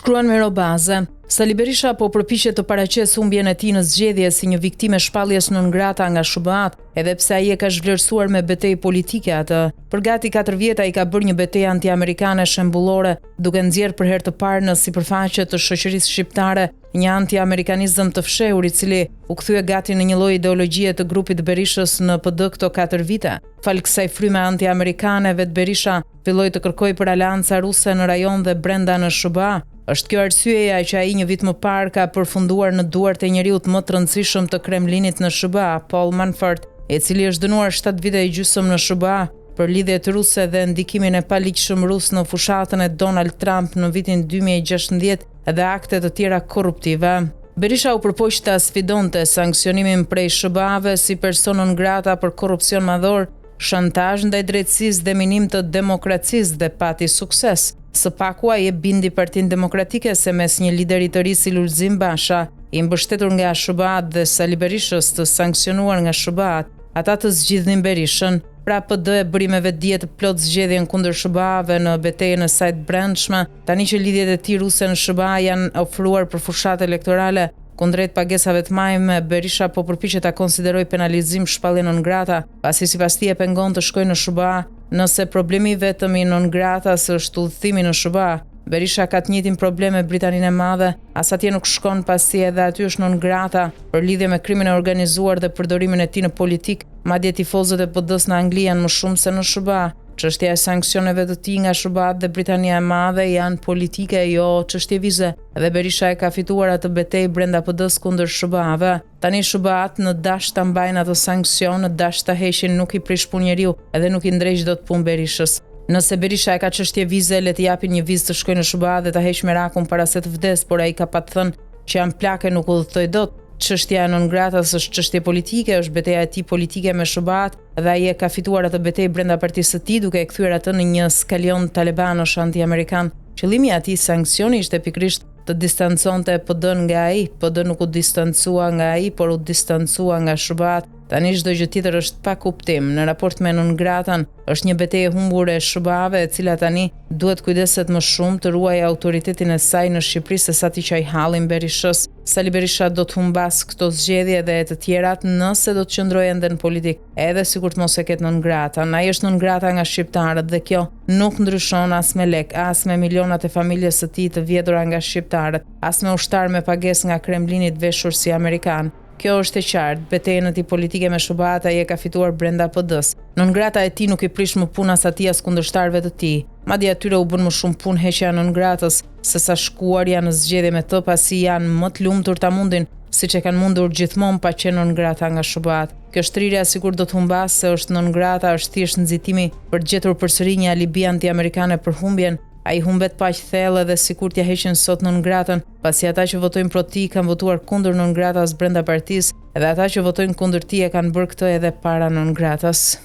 Shkruan me robaze. Sali Berisha po përpiqet të paraqesë humbjen e tij në zgjedhje si një viktimë shpalljes non grata nga SBA-t, edhe pse ai e ka zhvlerësuar me betejë politike atë. Për gati 4 vjet ai ka bërë një betejë anti-amerikane shembullore, duke nxjerrë për herë të parë në sipërfaqe të shoqërisë shqiptare një anti-amerikanizëm të fshehur i cili u kthye gati në një lloj ideologjie të grupit Berishës në PD këto 4 vite. Fal kësaj fryme anti-amerikane, vet Berisha filloi të kërkojë për aleanca ruse në rajon dhe brenda në SBA. Është kjo arsyeja që ai një vit më parë ka përfunduar në duart e njeriut më të rëndësishëm të Kremlinit në SBA, Paul Manafort, i cili është dënuar 7 vite e gjysmë në SBA për lidhjet ruse dhe ndikimin e paligjshëm rus në fushatën e Donald Trump në vitin 2016 dhe akte të tjera korruptive. Berisha u përpoq ta sfidonte sanksionimin prej SBA-ve si person non grata për korrupsion madhor, shantazh ndaj drejtësisë dhe minim të demokracisë dhe pati sukses. Së paku ai e bindi Partinë Demokratike se mes një lideri të ri si Lulzim Basha, i mbështetur nga SBA dhe Sali Berishës të sanksionuar nga SBA, ata të zgjidhnin Berishën. Pra PD e bëri me vetdije të plot zgjedhjen kundër SBA-ve në betejën e saj të brendshme, tani që lidhjet e tij ruse në SBA janë ofruar për fushatë elektorale, kundrejt pagesave të majme, Berisha po përpiqet ta konsiderojë penalizim shpallje non grata, pasi sipas tij e pengon të shkojë në SBA. Nëse problemi vetëm i non gratas është udhëtimi në SBA, Berisha ka të njëjtin problem me Britaninë e Madhe, as atje nuk shkon pasi edhe aty është non grata për lidhje me krimin e organizuar dhe përdorimin e tij në politik, madje tifozët e PD-s në Angli janë më shumë se në SBA. Çështja e sanksioneve të tij nga SBA dhe Britania e Madhe janë politike, jo çështje vize, dhe Berisha e ka fituar atë betejë brenda PD-s kundër SBA-ve. Tani SBA-t në dash ta mbajnë ato sanksion, në dash ta heqin, nuk i prish punë njeriu edhe nuk i ndreq dot punë Berishës. Nëse Berisha e ka çështje vize, le të japin një vizë të shkojë në SBA dhe ta heq merakun para se të vdes, por ai ka pa të thënë që janë plake nuk udhëtoi dot. Çështja e non gratas është çështje politike, është betejë e tij politike me SBA-t dhe ai e ka fituar atë betejë brenda partisë së tij duke e kthyer atë në një skalion talebanosh anti-amerikan. Qëllimi i atij sanksioni ishte pikërisht të distanconte PD-n nga ai. PD nuk u distancua nga ai, por u distancua nga SBA-t. Tani çdo gjë tjetër është pa kuptim. Në raport me non gratan, është një betejë humbur e SBA-ve, e cila tani duhet kujdeset më shumë të ruajë autoritetin e saj në Shqipëri se sa ti qaj hallin Berishës. Sali Berisha do të humbas këto zgjedhje dhe e të tjerat nëse do të qëndrojë ende në politik, edhe sikur të mos e ketë non gratan. Ai është non grata nga shqiptarët dhe kjo nuk ndryshon as me lek, as me milionat e familjes së tij të vjedhura nga shqiptarët, as me ushtar me pagesë nga Kremlinit veshur si amerikan. Kjo është e qartë, betejën e tij politike me SBA-t ai e ka fituar brenda PD-s. Non grata e tij nuk i prish më punas atij as kundërshtarëve të tij. Madje atyre u bën më shumë punë heqja non gratës se sa shkuarja në zgjedhje me të, pasi janë më të lumtur ta mundin, siç e kanë mundur gjithmonë pa qenë non grata nga SBA-t. Kjo shtrirja sikur do të humbas se është non grata, është thjesht nxitimi për të gjetur përsëri një alibi anti-amerikane për humbjen. Ai humbet paq thellë dhe sikur t'ja heqin sot non gratën, pasi ata që votojnë pro tij kanë votuar kundër non gratas brenda partisë, dhe ata që votojnë kundër tij e kanë bërë këtë edhe para non gratas.